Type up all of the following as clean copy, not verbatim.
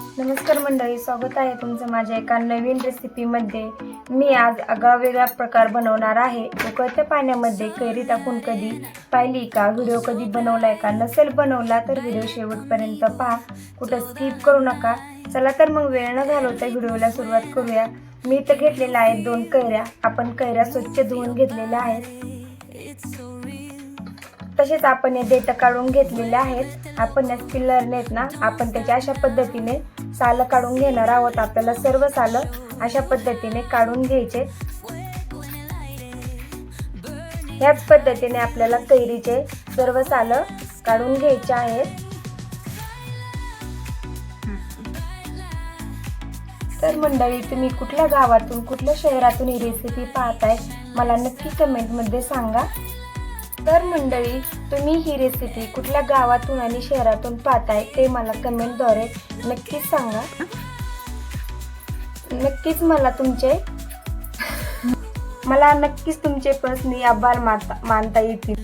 नमस्कार मंडळी, स्वागत आहे तुमचं माझ्या एका नवीन रेसिपीमध्ये। मी आज आगळावेगळा प्रकार बनवणार आहे। उकळत्या पाण्यामध्ये कैरी टाकून कधी पाहिली का? व्हिडिओ कधी बनवलाय का? नसेल बनवला तर व्हिडिओ शेवटपर्यंत पहा, कुठं स्किप करू नका। चला तर मग वेळ न घालवता व्हिडिओला सुरुवात करूया। मी इथं घेतलेल्या आहेत 2 कैऱ्या। आपण कैऱ्या स्वच्छ धुवून घेतलेल्या आहेत। तसेच आपण हे देठ काढून घेतलेले आहेत। आपण या स्किलरने आहेत ना, आपण त्याच्या अशा पद्धतीने साल काढून घेणार आहोत। आपल्याला सर्व साल अशा पद्धतीने काढून घ्यायचे। याच पद्धतीने आपल्याला कैरीचे सर्व साल काढून घ्यायचे आहेत। तर मंडळी, तुम्ही कुठल्या गावातून कुठल्या शहरातून ही रेसिपी पाहताय मला नक्की कमेंट मध्ये सांगा। तर मंडळी, तुम्ही ही रेसिपी कुठल्या गावातून आणि शहरातून पाहताय ते मला कमेंटद्वारे नक्कीच सांगा। नक्कीच तुमचे प्रश्न आभार मानता येतील।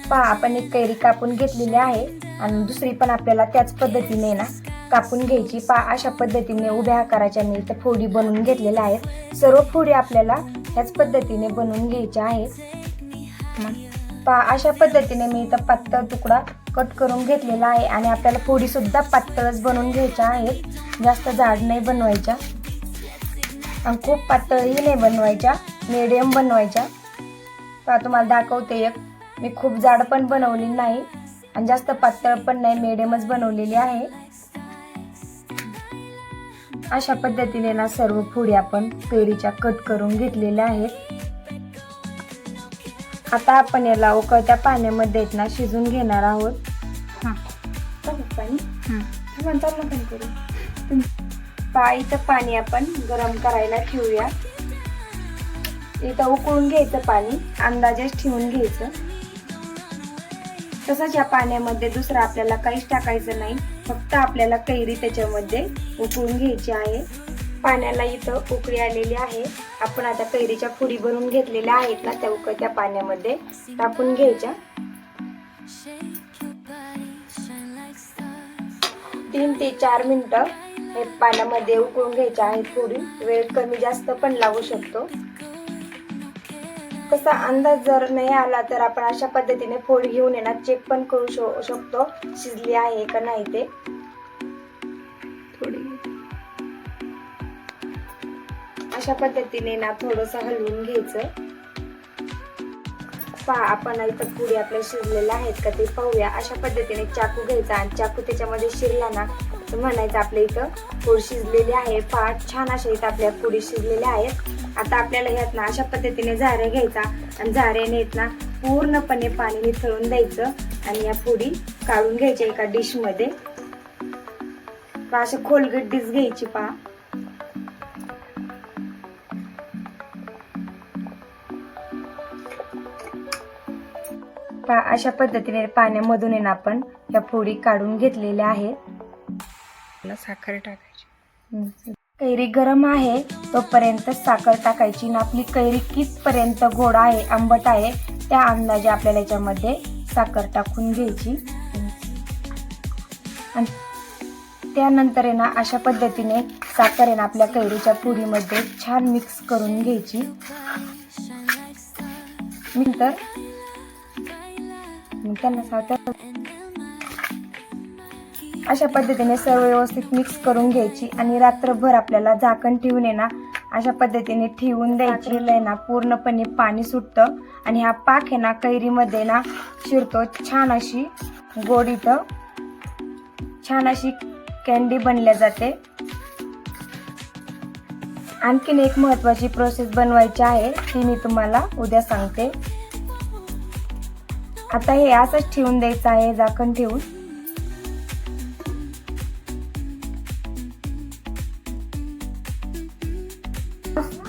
पहा, आपण एक कैरी कापून घेतलेली आहे आणि दुसरी पण आपल्याला त्याच पद्धतीने ना कापून घ्यायची। पहा, अशा पद्धतीने उभ्या आकाराच्या मी इथं फोडी बनवून घेतलेल्या आहेत। सर्व फोडी आपल्याला त्याच पद्धतीने बनवून घ्यायच्या आहेत। पहा, अशा पद्धतीने मी इथं पातळ तुकडा कट करून घेतलेला आहे आणि आपल्याला फोडी सुद्धा पातळच बनवून घ्यायच्या आहेत। जास्त जाड नाही बनवायच्या आणि खूप पातळही नाही बनवायच्या, मीडियम बनवायच्या। पहा, तुम्हाला दाखवते एक, मी खूप जाड पण बनवली नाही आणि जास्त पातळ पण नाही, मीडियमच बनवलेली आहे। अशा पद्धतीने ना सर्व फोडी आपण कैरीच्या कट करून घेतलेल्या आहेत। आता आपण याला उकळत्या पाण्यामध्ये ना शिजून घेणार आहोत। इथं पाणी आपण गरम करायला ठेवूया। इथं उकळून घ्यायचं पाणी, अंदाजेच ठेवून घ्यायचं। तसंच या पाण्यामध्ये दुसरं आपल्याला काहीच टाकायचं नाही, फक्त आपल्याला कैरी त्याच्यामध्ये उकळून घ्यायची आहे। पाण्याला इथं उकळी आलेली आहे। आपण आता कैरीच्या फोडी बनवून घेतलेल्या आहेत ना, त्या उकळत्या पाण्यामध्ये टाकून घ्यायच्या। 3 ते 4 मिनिटं हे पाण्यामध्ये उकळून घ्यायच्या आहेत फोडी। वेळ कमी जास्त पण लागू शकतो। तसा अंदाज जर नाही आला तर आपण अशा पद्धतीने फोडी घेऊन येणार चेक पण करू शकतो शिजली आहे का नाही ते। अशा पद्धतीने ना थोडंसं हलवून घ्यायचं। पहा, आपण इथं फोडी आपल्या शिजलेल्या आहेत का ते पाहूया। अशा पद्धतीने चाकू घ्यायचा आणि चाकू त्याच्यामध्ये शिरला ना तर म्हणायचं आपल्या इथं फोड शिजलेली आहे। पहा, छान अशा इथं आपल्या फोडी शिजलेल्या आहेत। आता आपल्याला ह्यात ना अशा पद्धतीने झारे घ्यायचा आणि झाऱ्याने ना पूर्णपणे पाणी निथळून द्यायचं आणि या फोडी काढून घ्यायच्या एका डिश मध्ये। पहा, अशी खोलगट डिश घ्यायची। पहा, अशा पद्धतीने पाण्यामधून आपण या फोडी काढून घेतलेल्या आहेत। साखर टाकायची। कैरी गरम आहे तोपर्यंत साखर टाकायची ना। आपली कैरी कितपर्यंत गोड आहे, आंबट आहे त्या अंदाजे आपल्याला याच्यामध्ये साखर टाकून घ्यायची आणि त्यानंतर आहे ना अशा पद्धतीने साखर आहे ना आपल्या कैरीच्या फोडीमध्ये छान मिक्स करून घ्यायची। नंतर अशा पद्धतीने सर्व व्यवस्थित मिक्स करून घ्यायची आणि रात्रभर आपल्याला झाकण ठेवून आहे ना अशा पद्धतीने ठेवून द्यायची। ना पूर्णपणे पाणी सुटतं आणि हा पाक आहे ना कैरीमध्ये ना शिरतो। छान अशी गोड इथं छान अशी कँडी बनल्या जाते। आणखीन एक महत्त्वाची प्रोसेस बनवायची आहे, ती मी तुम्हाला उद्या सांगते। आता हे असंच ठेवून द्यायचं आहे झाकण ठेवून।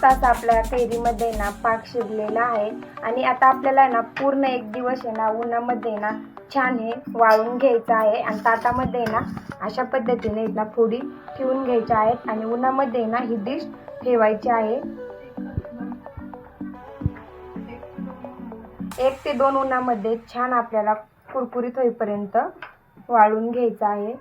तास आपल्या कैरीमध्ये ना पाक शिजलेला आहे आणि आता आपल्याला ना पूर्ण एक दिवस आहे ना उन्हामध्ये ना छान हे वाळून घ्यायचं आहे आणि ताटामध्ये ना अशा पद्धतीने ना फोडी ठेवून घ्यायच्या आहेत आणि उन्हामध्ये ना ही डिश ठेवायची आहे। 1 ते 2 उन्हामध्ये छान आपल्याला कुरकुरीत होईपर्यंत वाळून घ्यायचं आहे।